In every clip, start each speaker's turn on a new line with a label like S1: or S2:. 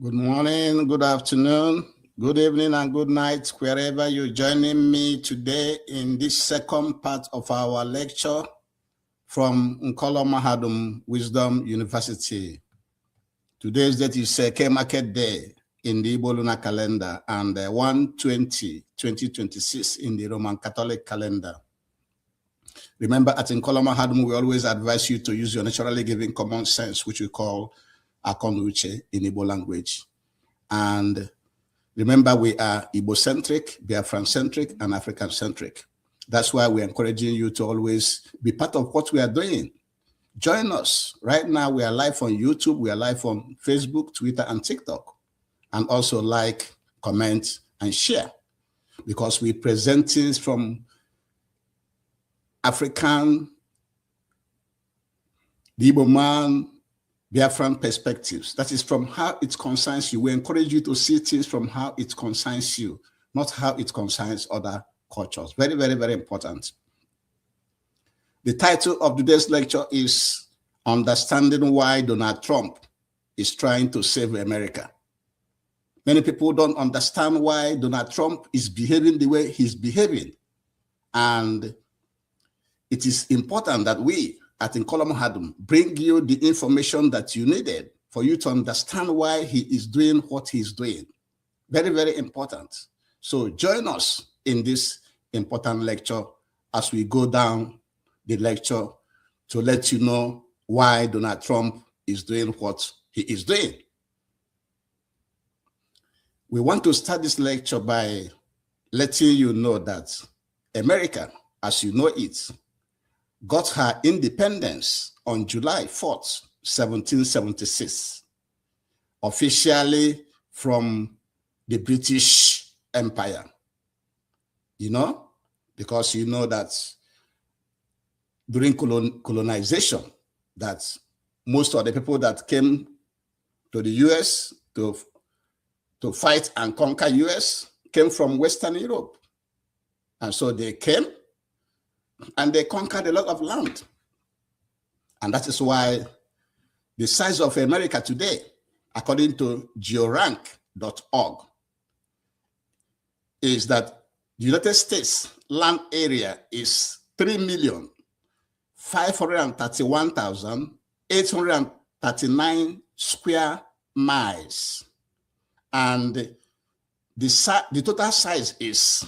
S1: Good morning, good afternoon, good evening, and good night, wherever you're joining me today in this second part of our lecture from Nkolo Mahadum Wisdom University. Today's date is Eke Market Day in the Igbo lunar calendar and 1/20/2026 in the Roman Catholic calendar. Remember, at Nkolo Mahadum, we always advise you to use your naturally given common sense, which we call Akonuche in Igbo language. And remember, we are Igbo-centric, Biafran-centric, and African-centric. That's why we're encouraging you to always be part of what we are doing. Join us. Right now, we are live on YouTube, we are live on Facebook, Twitter, and TikTok. And also like, comment, and share. Because we present things from African, the Igbo man, Biafran perspectives. That is from how it concerns you. We encourage you to see things from how it concerns you, not how it concerns other cultures. Very, very, very important. The title of today's lecture is Understanding Why Donald Trump is Trying to Save America. Many people don't understand why Donald Trump is behaving the way he's behaving. And it is important that we at Nkolo Mahadum bring you the information that you needed for you to understand why he is doing what he's doing. Very, very important. So join us in this important lecture as we go down the lecture to let you know why Donald Trump is doing what he is doing. We want to start this lecture by letting you know that America, as you know it, got her independence on July 4th, 1776, officially from the British Empire. You know, because you know that during colonization, that most of the people that came to the US to fight and conquer US came from Western Europe. And so they came and they conquered a lot of land. And that is why the size of America today, according to georank.org, is that the United States land area is 3,531,839 square miles. And the total size is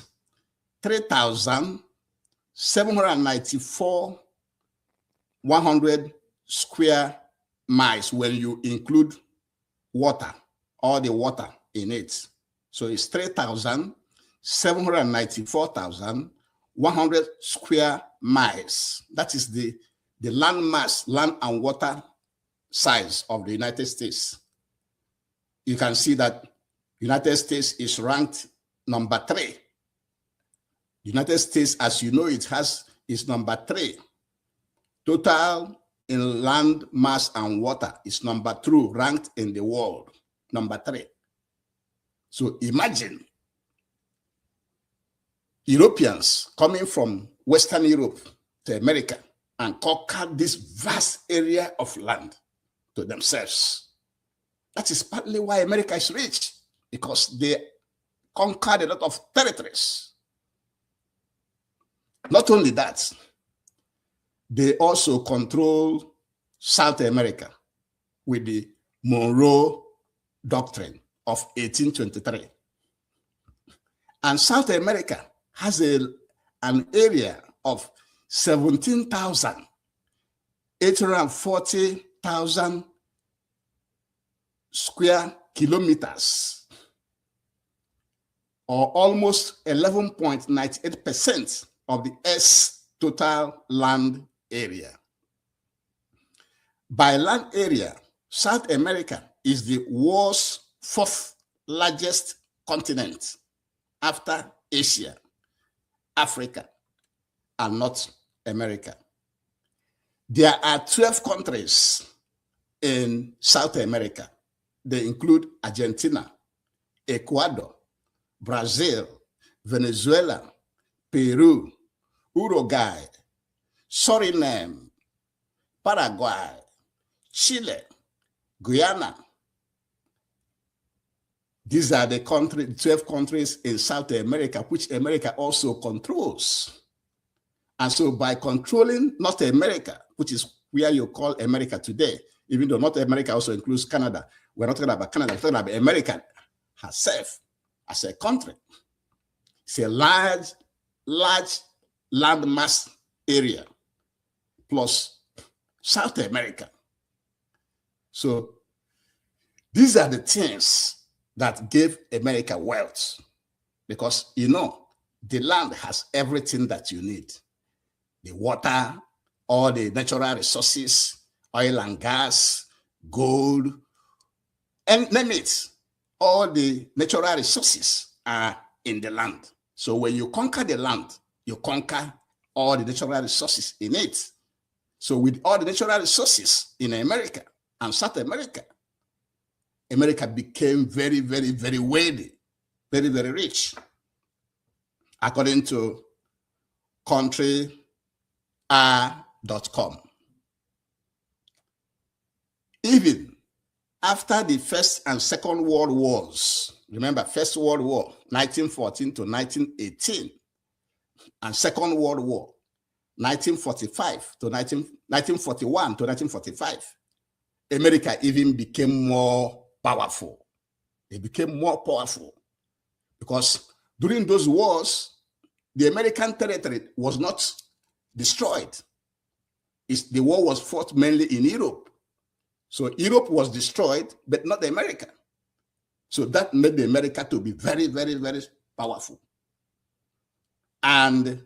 S1: 3,794,100 square miles when you include water, all the water in it. So it's 3,794,100 square miles. That is the land mass, land and water size of the United States. You can see that United States is ranked number 3. United States, as you know, is number 3. Total in land mass and water is number 2, ranked in the world, number 3. So imagine Europeans coming from Western Europe to America and conquered this vast area of land to themselves. That is partly why America is rich, because they conquered a lot of territories. Not only that, they also control South America with the Monroe Doctrine of 1823. And South America has an area of 17,840,000 square kilometers, or almost 11.98% of the Earth's total land area. By land area, South America is the world's 4th largest continent after Asia, Africa, and North America. There are 12 countries in South America. They include Argentina, Ecuador, Brazil, Venezuela, Peru, Uruguay, Suriname, Paraguay, Chile, Guyana, These are the 12 countries in South America, which America also controls. And so by controlling North America, which is where you call America today, even though North America also includes Canada, we're not talking about Canada, we're talking about America herself as a country. It's a large landmass area plus South America. So these are the things that gave America wealth, because, you know, the land has everything that you need. The water, all the natural resources, oil and gas, gold, and name it. All the natural resources are in the land. So when you conquer the land, you conquer all the natural resources in it. So with all the natural resources in America and South America, America became very, very, very wealthy, very, very rich. According to countryr.com. Even after the First and Second World Wars, remember, First World War, 1914 to 1918, and Second World War, 1945 to 1941 to 1945, America even became more powerful. They became more powerful because during those wars, the American territory was not destroyed. The war was fought mainly in Europe. So Europe was destroyed, but not America. So that made the America to be very, very, very powerful. And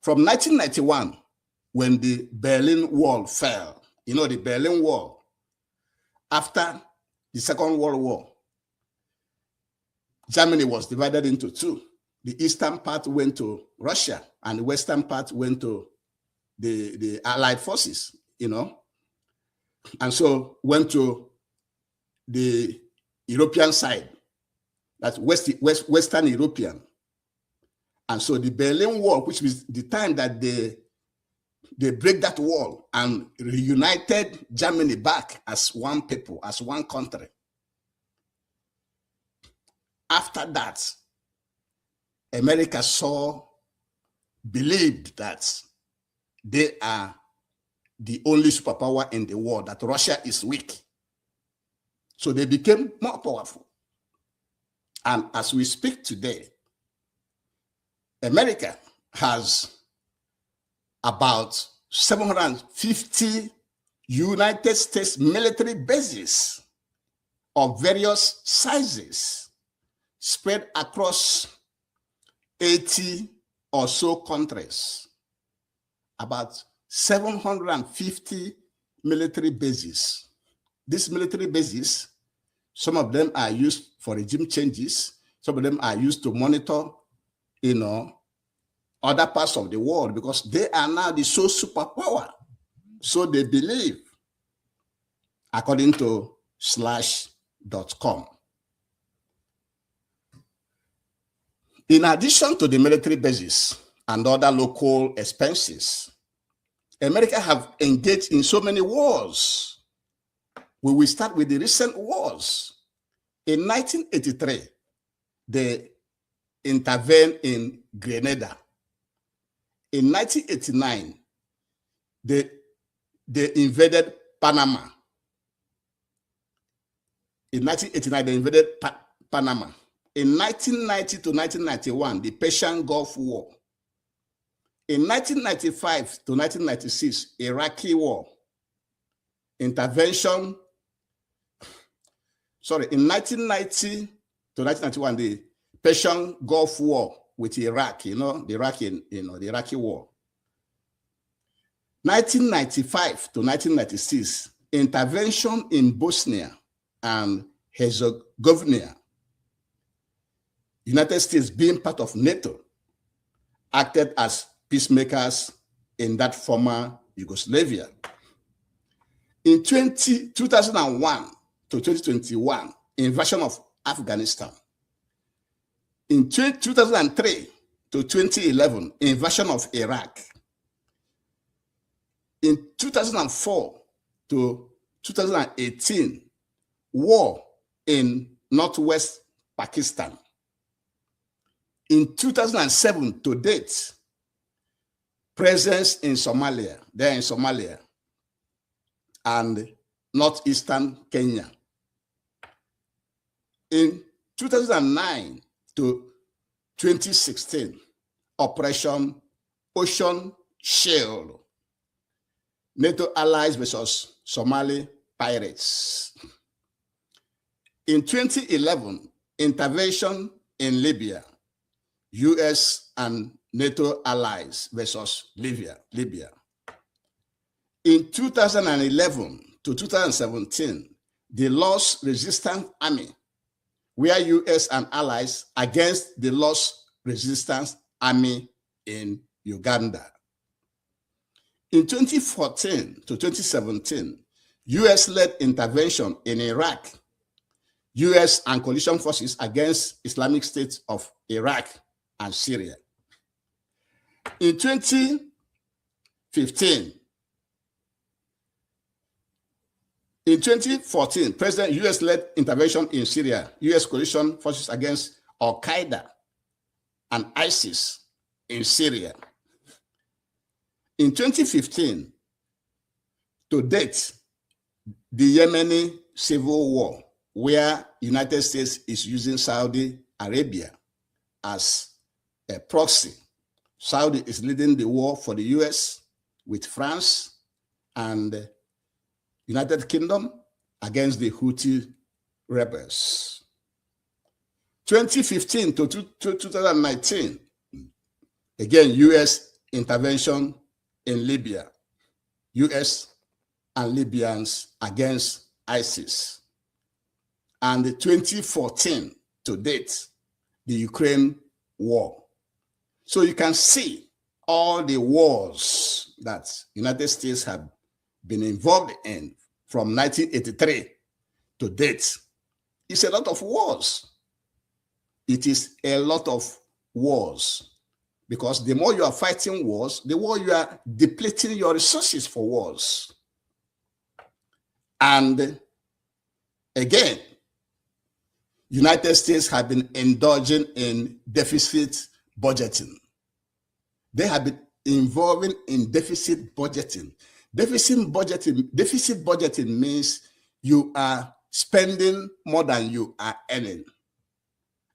S1: from 1991, when the Berlin Wall fell, you know, the Berlin Wall, after the Second World War, Germany was divided into two. The eastern part went to Russia, and the western part went to the Allied forces, you know. And so went to the European side, that's Western European. And so the Berlin Wall, which was the time that they break that wall and reunited Germany back as one people, as one country. After that, America believed that they are the only superpower in the world, that Russia is weak. So they became more powerful. And as we speak today, America has about 750 United States military bases of various sizes spread across 80 or so countries. About 750 military bases. These military bases, some of them are used for regime changes. Some of them are used to monitor, you know, other parts of the world, because they are now the sole superpower. So they believe, according to slash.com. In addition to the military bases and other local expenses, America have engaged in so many wars. We will start with the recent wars. In 1983, they intervened in Grenada. In 1989, they invaded Panama. In 1989, they invaded Panama. In 1990 to 1991, the Persian Gulf War. In 1995 to 1996, Iraqi War. Intervention. Sorry, in 1990 to 1991, the Persian Gulf War with Iraq, you know, the Iraqi War. 1995 to 1996, intervention in Bosnia and Herzegovina. United States, being part of NATO, acted as peacemakers in that former Yugoslavia. In 2001 to 2021, invasion of Afghanistan. In 2003 to 2011, invasion of Iraq. In 2004 to 2018, war in northwest Pakistan. In 2007 to date, presence in Somalia, there in Somalia, and northeastern Kenya. In 2009 to 2016, Operation Ocean Shield, NATO allies versus Somali pirates. In 2011, intervention in Libya, US and NATO allies versus Libya. In 2011 to 2017, the Lost Resistance Army, where US and allies against the Lost Resistance Army in Uganda. In 2014 to 2017, US-led intervention in Iraq, US and coalition forces against Islamic State of Iraq and Syria. In 2014, President US-led intervention in Syria, US coalition forces against Al-Qaeda and ISIS in Syria. In 2015, to date, the Yemeni civil war, where United States is using Saudi Arabia as a proxy. Saudi is leading the war for the US with France and United Kingdom against the Houthi rebels. 2015 to 2019, again, US intervention in Libya, US and Libyans against ISIS. And 2014 to date, the Ukraine war. So you can see all the wars that United States have been involved in from 1983 to date. It's a lot of wars. It is a lot of wars, because the more you are fighting wars, the more you are depleting your resources for wars. And again, United States have been indulging in deficit budgeting. They have been involving in deficit budgeting. Deficit budgeting means you are spending more than you are earning.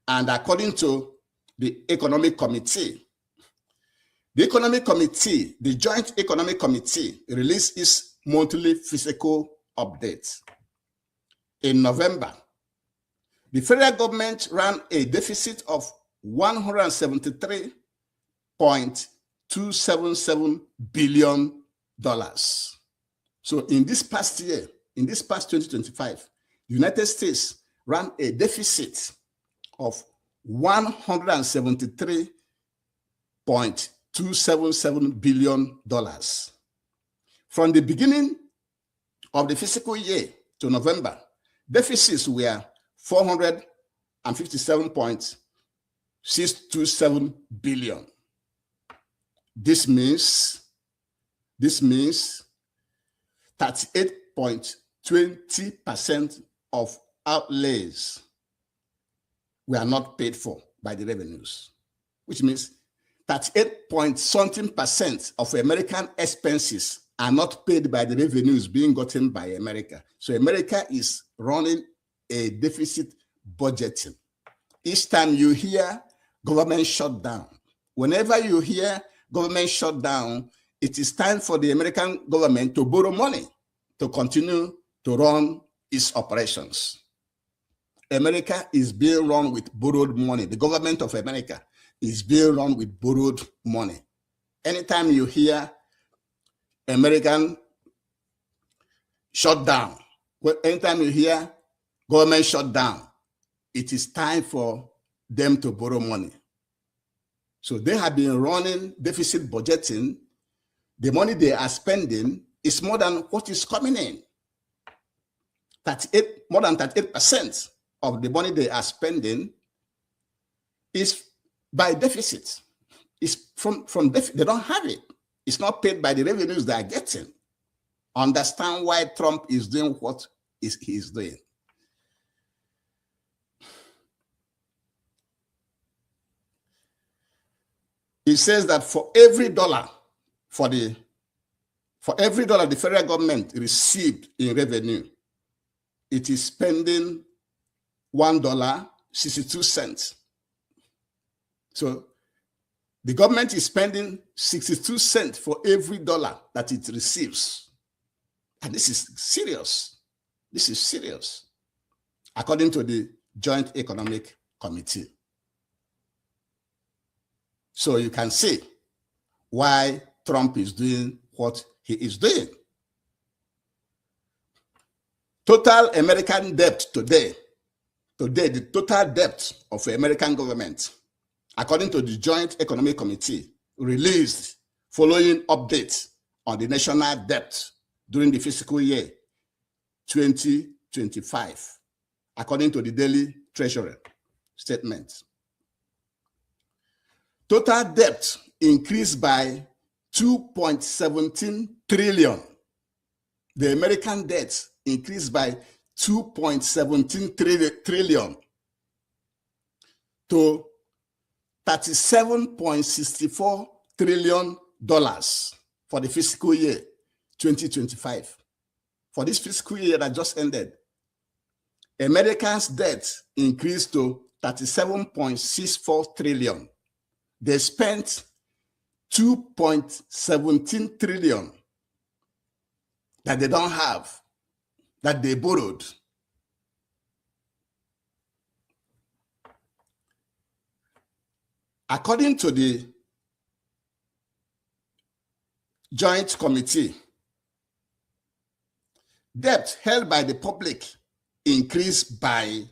S1: And according to the Economic Committee, the Joint Economic Committee released its monthly fiscal update. In November, the federal government ran a deficit of $173.277 billion. So in this past year, in this past 2025, the United States ran a deficit of $173.277 billion. From the beginning of the fiscal year to November, deficits were $457.627 billion. This means 38.20% of outlays were not paid for by the revenues, which means 38-point-something% of American expenses are not paid by the revenues being gotten by America. So America is running a deficit budgeting. Each time you hear government shutdown, whenever you hear government shutdown, it is time for the American government to borrow money to continue to run its operations. America is being run with borrowed money. The government of America is being run with borrowed money. Anytime you hear American shutdown, anytime you hear government shutdown, it is time for them to borrow money. So they have been running deficit budgeting. The money they are spending is more than what is coming in. More than 38% of the money they are spending is by deficit. It's from deficit. They don't have it. It's not paid by the revenues they are getting. Understand why Trump is doing what he is doing. it says that for every dollar the federal government received in revenue, it is spending $1.62. So the government is spending 62 cents for every dollar that it receives. And this is serious. This is serious, according to the Joint Economic Committee. So you can see why Trump is doing what he is doing. Total American debt today, the total debt of the American government, according to the Joint Economic Committee, released following updates on the national debt during the fiscal year 2025, according to the Daily Treasury statement. Total debt increased by 2.17 trillion. The American debt increased by 2.17 trillion to $37.64 trillion for the fiscal year 2025. For this fiscal year that just ended, Americans' debt increased to $37.64 trillion. They spent $2.17 trillion that they don't have, that they borrowed. According to the Joint Committee, debt held by the public increased by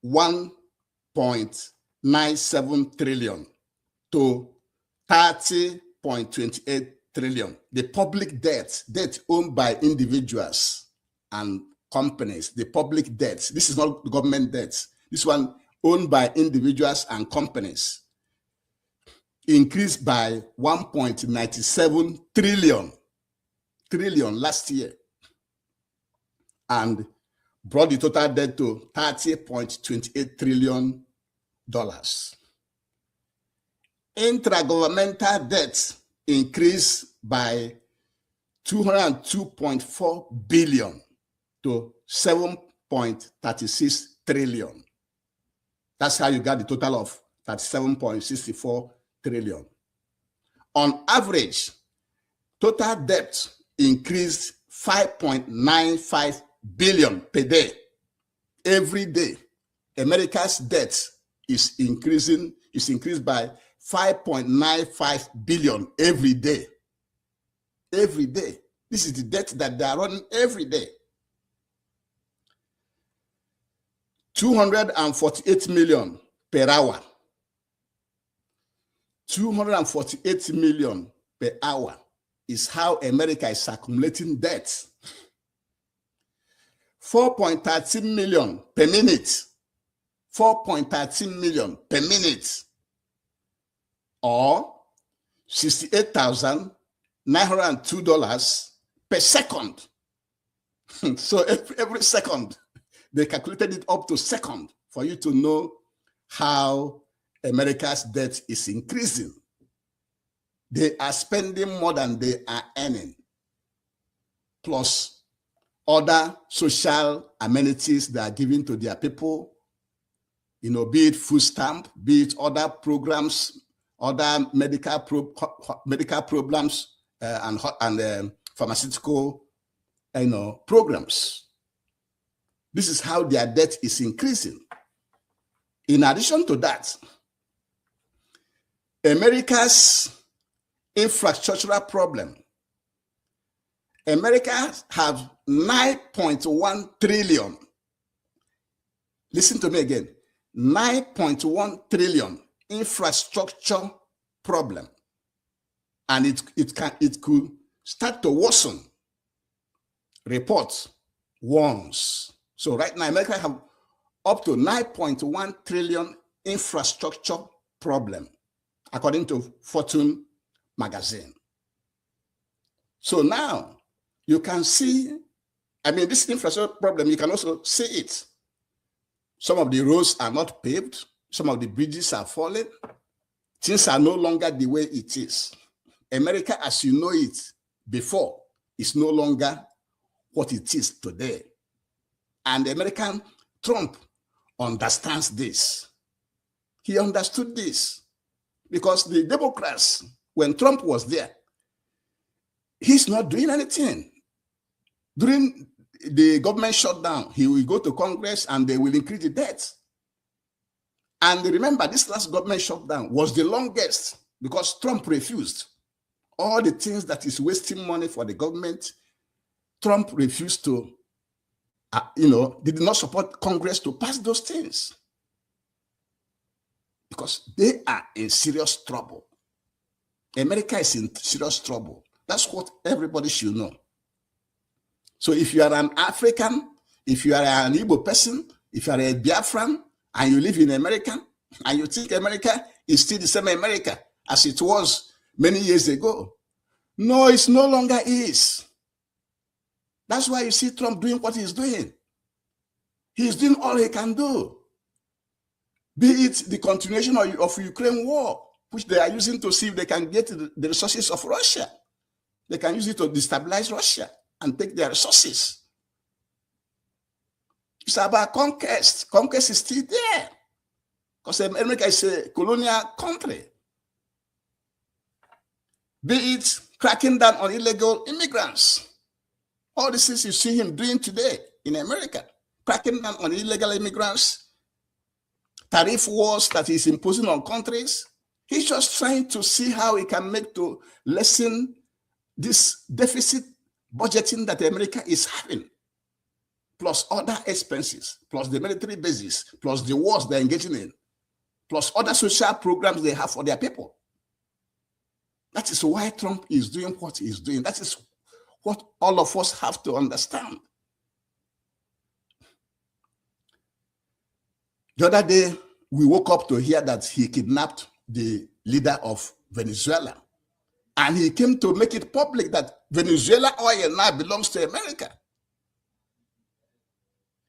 S1: 1.97 trillion to 30.28 trillion. The public debt owned by individuals and companies, the public debt, this is not government debt, this one owned by individuals and companies, increased by 1.97 trillion last year, and brought the total debt to $30.28 trillion. Intragovernmental debt increased by 202.4 billion to 7.36 trillion. That's how you got the total of 37.64 trillion. On average, total debt increased 5.95 billion per day. Every day, America's debt is increased by 5.95 billion every day. Every day. This is the debt that they are running every day. 248 million per hour. 248 million per hour is how America is accumulating debt. 4.13 million per minute. 4.13 million per minute, or $68,902 per second. So every second, they calculated it up to second for you to know how America's debt is increasing. They are spending more than they are earning, plus other social amenities that are given to their people, you know, be it food stamp, be it other programs, other medical programs, and pharmaceutical, programs. This is how their debt is increasing. In addition to that, America's infrastructural problem. America have 9.1 trillion. Listen to me again. 9.1 trillion infrastructure problem. And it could start to worsen. Reports warns. So right now, America have up to 9.1 trillion infrastructure problem, according to Fortune magazine. So now you can see, this infrastructure problem, you can also see it. Some of the roads are not paved. Some of the bridges are falling. Things are no longer the way it is. America, as you know it before, is no longer what it is today. And the American Trump understands this. He understood this because the Democrats, when Trump was there, he's not doing anything. During the government shutdown, he will go to Congress and they will increase the debt. And remember, this last government shutdown was the longest because Trump refused. All the things that is wasting money for the government, Trump refused to, did not support Congress to pass those things because they are in serious trouble. America is in serious trouble. That's what everybody should know. So if you are an African, if you are an Igbo person, if you are a Biafran, and you live in America, and you think America is still the same America as it was many years ago, no, it's no longer is. That's why you see Trump doing what he's doing. He's doing all he can do. Be it the continuation of Ukraine war, which they are using to see if they can get the resources of Russia. They can use it to destabilize Russia and take their resources. It's about conquest. Conquest is still there because America is a colonial country. Be it cracking down on illegal immigrants. All the things you see him doing today in America, cracking down on illegal immigrants, tariff wars that he's imposing on countries. He's just trying to see how he can make to lessen this deficit budgeting that America is having, plus other expenses, plus the military bases, plus the wars they're engaging in, plus other social programs they have for their people. That is why Trump is doing what he's doing. That is what all of us have to understand. The other day, we woke up to hear that he kidnapped the leader of Venezuela. And he came to make it public that Venezuela oil now belongs to America.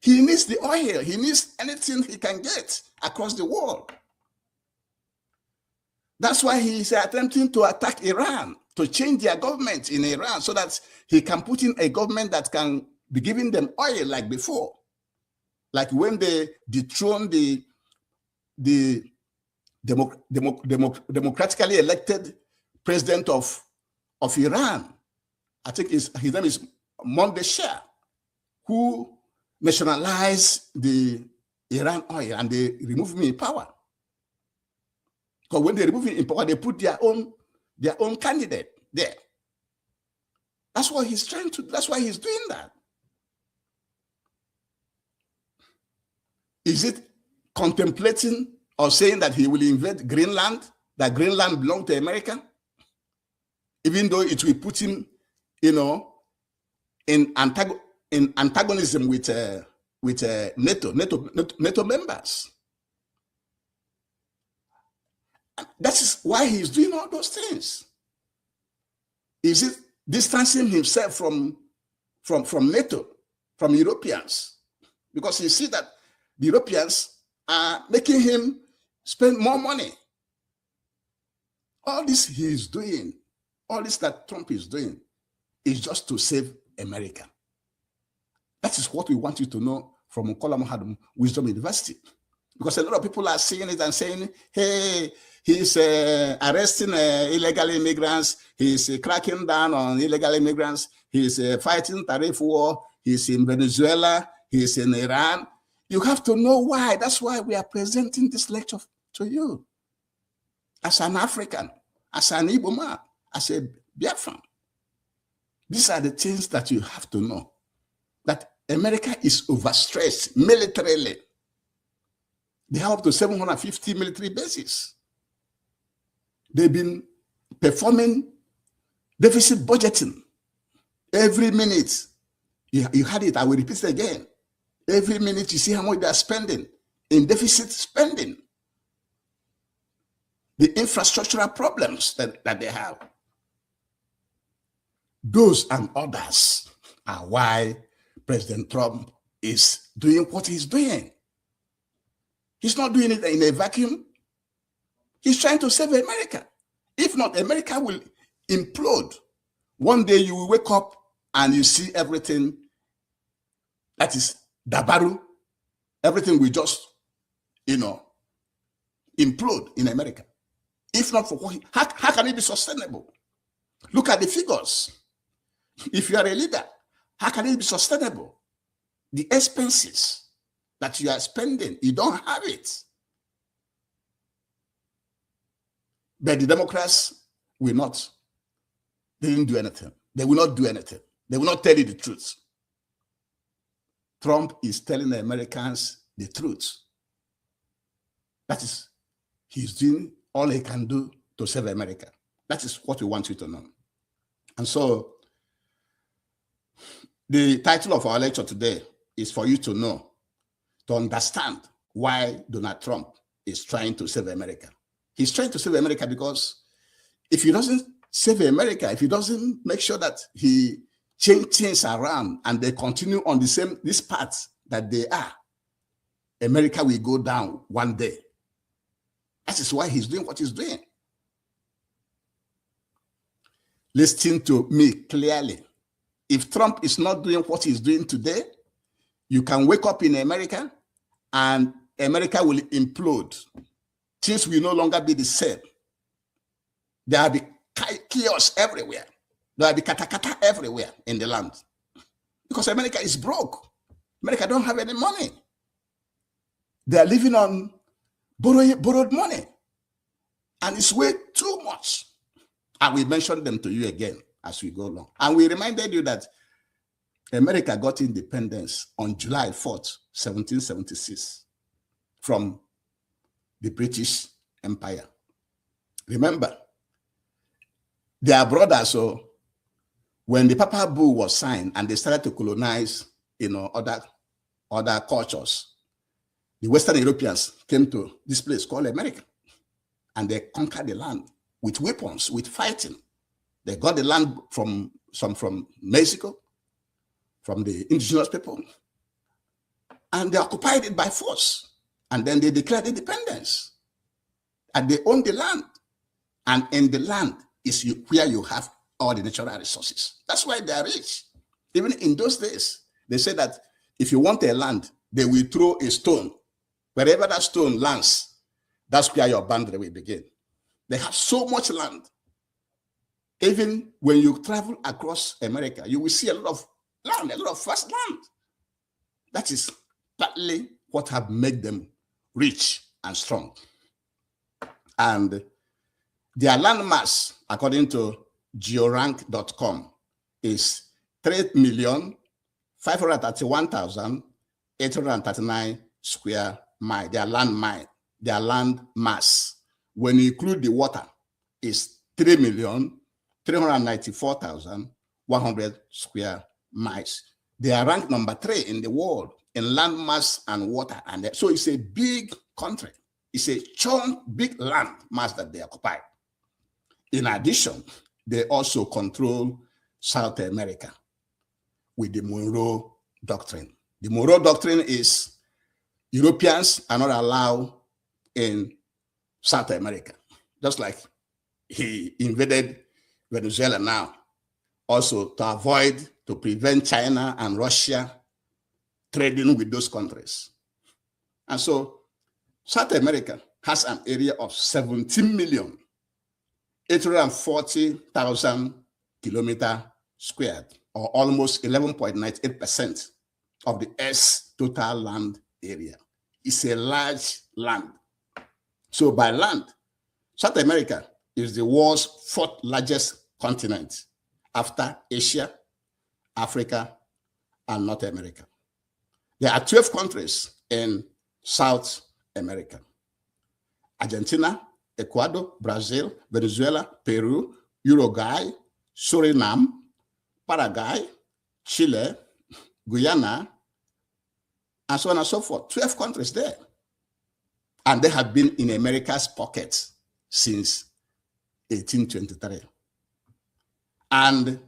S1: He needs the oil. He needs anything he can get across the world. That's why he is attempting to attack Iran, to change their government in Iran so that he can put in a government that can be giving them oil like before. Like when they dethroned the democratically elected president of Iran. I think his name is Mondeshah, who nationalized the Iran oil and they removed him in power. Because when they remove him in power, they put their own candidate there. That's what he's trying to, that's why he's doing that. Is it contemplating or saying that he will invade Greenland, that Greenland belongs to America? Even though it will put him, in antagonism with NATO members. That is why he's doing all those things. Is it distancing himself from NATO, from Europeans? Because you see that the Europeans are making him spend more money. All this he is doing, all this that Trump is doing, is just to save America. That is what we want you to know from Nkola Mahadum Wisdom University. Because a lot of people are seeing it and saying, hey, he's arresting illegal immigrants, he's cracking down on illegal immigrants, he's fighting tariff war, he's in Venezuela, he's in Iran. You have to know why. That's why we are presenting this lecture to you. As an African, as an Igbo man, as a Biafran. These are the things that you have to know. That America is overstretched militarily. They have up to 750 military bases. They've been performing deficit budgeting every minute. You had it, I will repeat it again. Every minute you see how much they are spending in deficit spending. The infrastructural problems that they have. Those and others are why President Trump is doing what he's doing. He's not doing it in a vacuum. He's trying to save America. If not, America will implode. One day you will wake up and you see everything that is dabaru. Everything will just, implode in America. If not for what, how can it be sustainable? Look at the figures. If you are a leader, how can it be sustainable? The expenses that you are spending, you don't have it. But the Democrats will not. They didn't do anything. They will not do anything. They will not tell you the truth. Trump is telling the Americans the truth. That is, he's doing all he can do to save America. That is what we want you to know. And so, the title of our lecture today is for you to know, to understand why Donald Trump is trying to save America. He's trying to save America because if he doesn't save America, if he doesn't make sure that he change things around and they continue on this path that they are, America will go down one day. That is why he's doing what he's doing. Listen to me clearly. If Trump is not doing what he's doing today, you can wake up in America and America will implode. Things will no longer be the same. There will be chaos everywhere. There will be katakata everywhere in the land. Because America is broke. America don't have any money. They are living on borrowed money. And it's way too much. And we mentioned them to you again as we go along. And we reminded you that America got independence on July 4th, 1776 from the British Empire. Remember, their brothers, so when the Papal Bull was signed and they started to colonize, other cultures, the Western Europeans came to this place called America and they conquered the land with weapons, with fighting. They got the land from Mexico, from the indigenous people, and they occupied it by force. And then they declared independence. And they own the land. And in the land is where you have all the natural resources. That's why they are rich. Even in those days, they said that if you want a land, they will throw a stone. Wherever that stone lands, that's where your boundary will begin. They have so much land. Even when you travel across America, you will see a lot of land, a lot of vast land. That is partly what have made them rich and strong. And their landmass, according to georank.com, is 3,531,839 square miles. Their land mass, when you include the water, is 3,394,100 square miles. They are ranked number 3 in the world in land mass and water. And so it's a big country. It's a big land mass that they occupy. In addition, they also control South America with the Monroe Doctrine. The Monroe Doctrine is Europeans are not allowed in South America, just like he invaded Venezuela now, also to prevent China and Russia trading with those countries. And so South America has an area of 17,840,000 kilometers squared, or almost 11.98% of the Earth's total land area. It's a large land. So by land, South America is the world's 4th largest continent after Asia, Africa, and North America. There are 12 countries in South America: Argentina, Ecuador, Brazil, Venezuela, Peru, Uruguay, Suriname, Paraguay, Chile, Guyana, and so on and so forth. 12 countries there. And they have been in America's pockets since 1823. And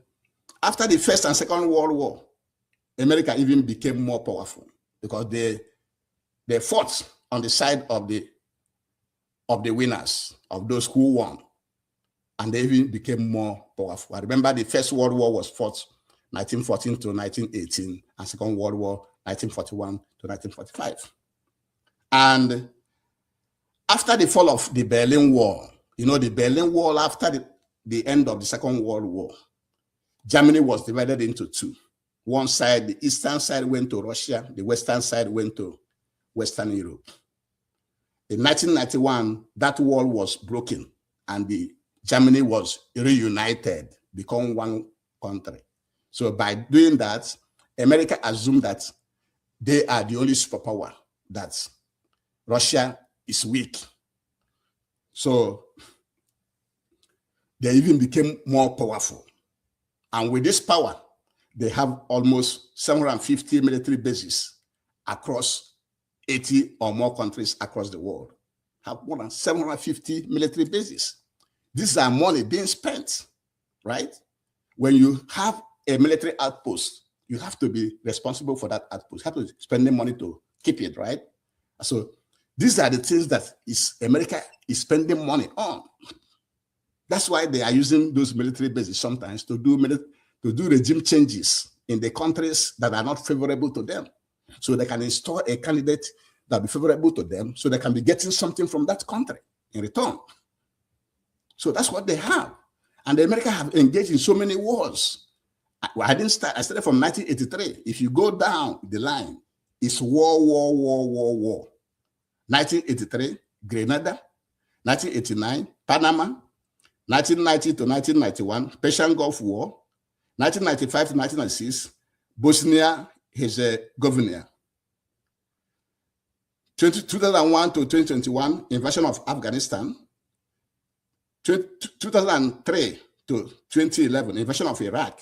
S1: after the First and Second World War, America even became more powerful because they fought on the side of the of the winners, of those who won. And they even became more powerful. I remember the First World War was fought 1914 to 1918, and Second World War 1941 to 1945. And after the fall of the Berlin Wall, you know, the Berlin Wall, after the end of the Second World War, Germany was divided into two. One side, the eastern side, went to Russia. The western side went to Western Europe. In 1991, that wall was broken, and Germany was reunited, become one country. So by doing that, America assumed that they are the only superpower, that Russia is weak. So they even became more powerful. And with this power, they have almost 750 military bases across 80 or more countries across the world. Have more than 750 military bases. These are money being spent, right? When you have a military outpost, you have to be responsible for that outpost. You have to spend the money to keep it, right? So these are the things that America is spending money on. That's why they are using those military bases sometimes to do regime changes in the countries that are not favorable to them. So they can install a candidate that will be favorable to them, so they can be getting something from that country in return. So that's what they have. And America have engaged in so many wars. I started from 1983. If you go down the line, it's war, war, war, war, war. 1983, Grenada. 1989, Panama. 1990 to 1991, Persian Gulf War. 1995 to 1996, Bosnia-Herzegovina. 2001 to 2021, invasion of Afghanistan. 2003 to 2011, invasion of Iraq.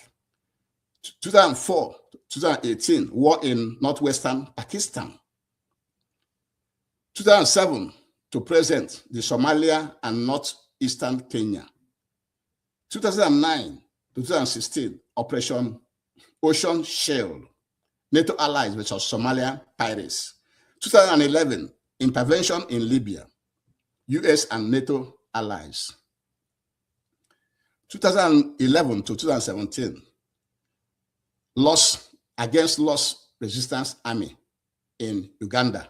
S1: 2004 to 2018, war in northwestern Pakistan. 2007 to present, the Somalia and northeastern Kenya. 2009 to 2016, Operation Ocean Shield, NATO allies versus Somalia pirates. 2011, intervention in Libya, US and NATO allies. 2011 to 2017, loss against Lost Resistance Army in Uganda.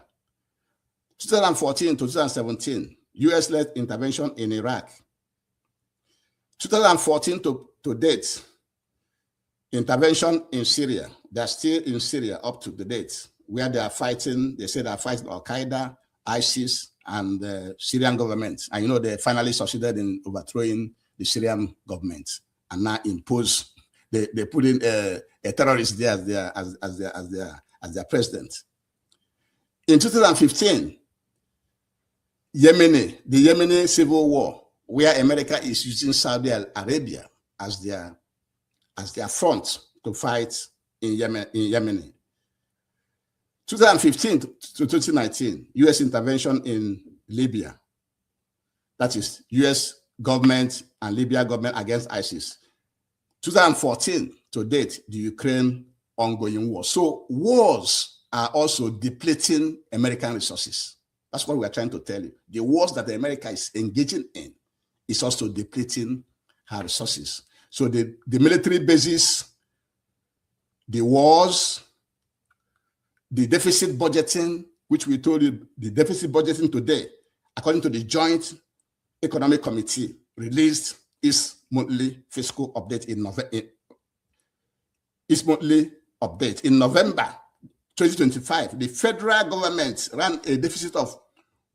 S1: 2014 to 2017, US-led intervention in Iraq. 2014 to date, intervention in Syria. They're still in Syria up to the date, where they are fighting. They say they are fighting Al-Qaeda, ISIS, and the Syrian government. And you know, they finally succeeded in overthrowing the Syrian government, and now they put in a terrorist there as their president. In 2015, the Yemeni civil war, where America is using Saudi Arabia as their front to fight in Yemen. 2015 to 2019, U.S. intervention in Libya. That is U.S. government and Libya government against ISIS. 2014 to date, the Ukraine ongoing war. So wars are also depleting American resources. That's what we are trying to tell you. The wars that America is engaging in is also depleting her resources. So the military bases, the wars, the deficit budgeting, which we told you, the deficit budgeting today, according to the Joint Economic Committee, released its monthly fiscal update in November 2025. The federal government ran a deficit of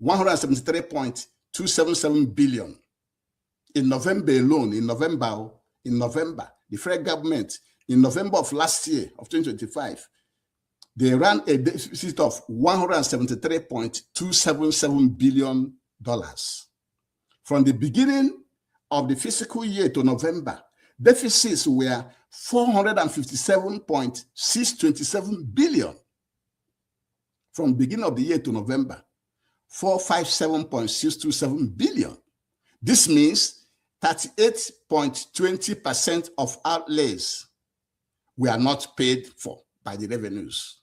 S1: 173.277 billion. In November alone, in November, the federal government, in November of last year, of 2025, they ran a deficit of $173.277 billion. From the beginning of the fiscal year to November, deficits were $457.627 billion. From beginning of the year to November, 457.627 billion. This means 38.20% of outlays were not paid for by the revenues.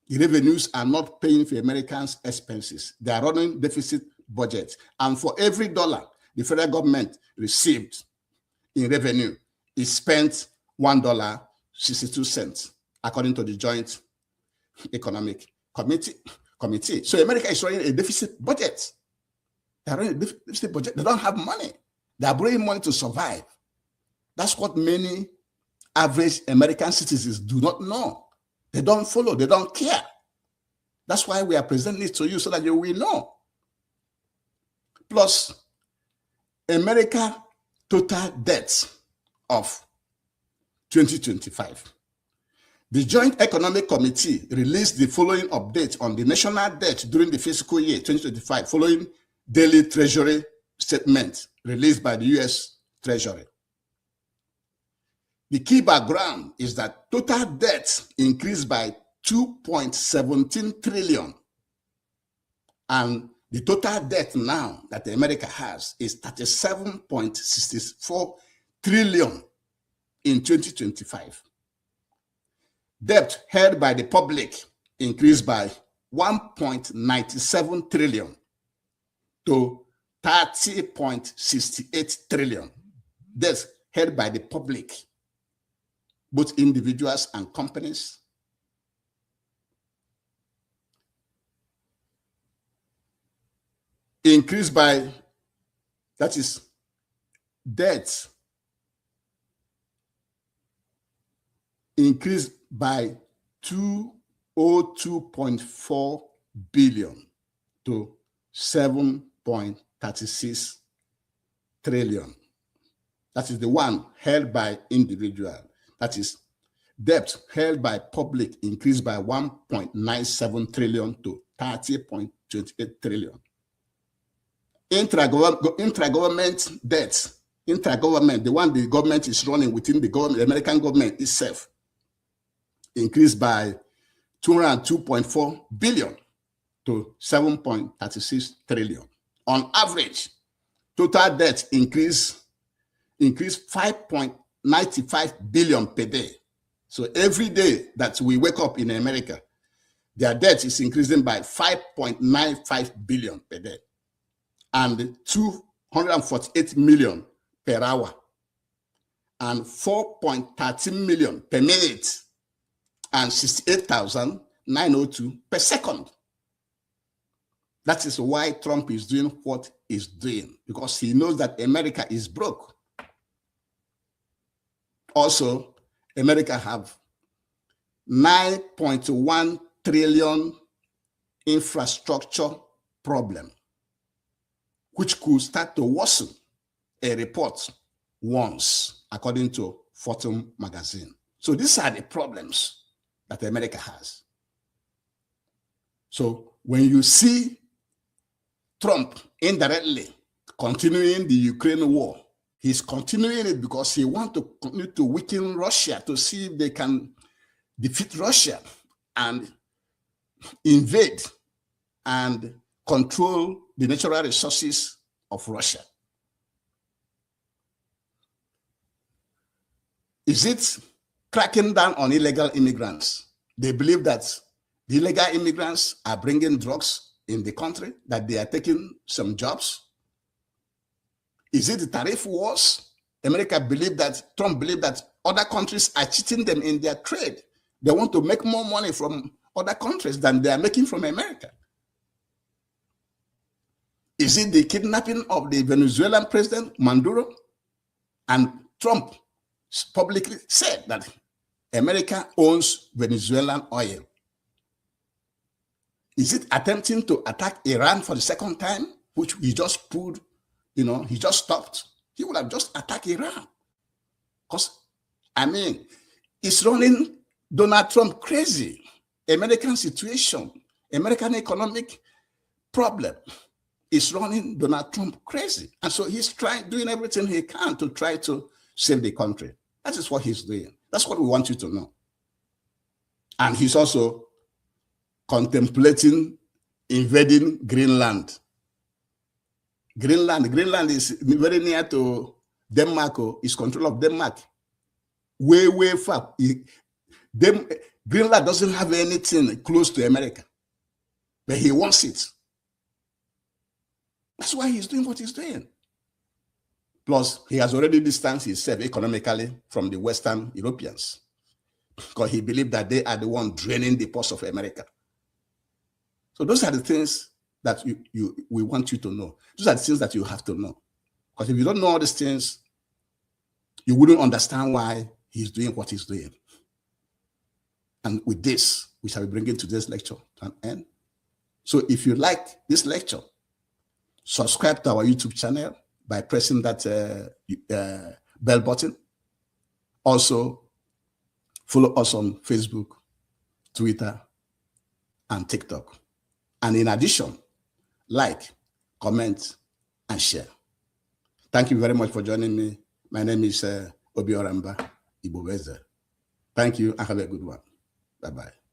S1: The revenues are not paying for Americans' expenses. They are running deficit budget. And for every dollar the federal government received in revenue, it spent $1.62, according to the Joint Economic Committee. So America is running a deficit budget. They are running a deficit budget. They don't have money. They are borrowing money to survive. That's what many average American citizens do not know. They don't follow. They don't care. That's why we are presenting it to you, so that you will know. Plus, America total debt of 2025. The Joint Economic Committee released the following update on the national debt during the fiscal year 2025, following daily Treasury statement released by the U.S. Treasury. The key background is that total debt increased by 2.17 trillion, and the total debt now that America has is 37.64 trillion in 2025. Debt held by the public increased by 1.97 trillion to 30.68 trillion. Debt held by the public, both individuals and companies. Increased by, that is, debt increased by 202.4 billion to 7.36 trillion. That is the one held by individual. That is, debt held by public increased by 1.97 trillion to 30.28 trillion. Intragovernment debt, the one the government is running within the government, the American government itself, increased by 202.4 billion to 7.36 trillion. On average, total debt increased 5.95 billion per day. So every day that we wake up in America, their debt is increasing by 5.95 billion per day, and 248 million per hour, and 4.13 million per minute, and 68,902 per second. That is why Trump is doing what he's doing, because he knows that America is broke. Also, America have 9.1 trillion infrastructure problem, which could start to worsen, a report warns, according to Fortune magazine. So these are the problems that America has. So when you see Trump indirectly continuing the Ukraine war, he's continuing it because he wants to continue to weaken Russia, to see if they can defeat Russia and invade and control the natural resources of Russia. Is it cracking down on illegal immigrants? They believe that the illegal immigrants are bringing drugs in the country, that they are taking some jobs. Is it the tariff wars? Trump believed that other countries are cheating them in their trade. They want to make more money from other countries than they are making from America. Is it the kidnapping of the Venezuelan president, Maduro? And Trump publicly said that America owns Venezuelan oil. Is it attempting to attack Iran for the second time, which he just pulled, he just stopped? He would have just attacked Iran. Because, it's running Donald Trump crazy. American situation, American economic problem is running Donald Trump crazy. And so he's doing everything he can to try to save the country. That is what he's doing. That's what we want you to know. And he's also contemplating invading Greenland. Greenland is very near to Denmark, is control of Denmark. Way, way far. Greenland doesn't have anything close to America, but he wants it. That's why he's doing what he's doing. Plus, he has already distanced himself economically from the Western Europeans because he believed that they are the one draining the purse of America. So those are the things that we want you to know. Those are the things that you have to know. Because if you don't know all these things, you wouldn't understand why he's doing what he's doing. And with this, we shall be bringing today's lecture to an end. So if you like this lecture, subscribe to our YouTube channel by pressing that bell button. Also, follow us on Facebook, Twitter, and TikTok. And in addition, like, comment, and share. Thank you very much for joining me. My name is Obi Oramba Iboweze. Thank you and have a good one. Bye-bye.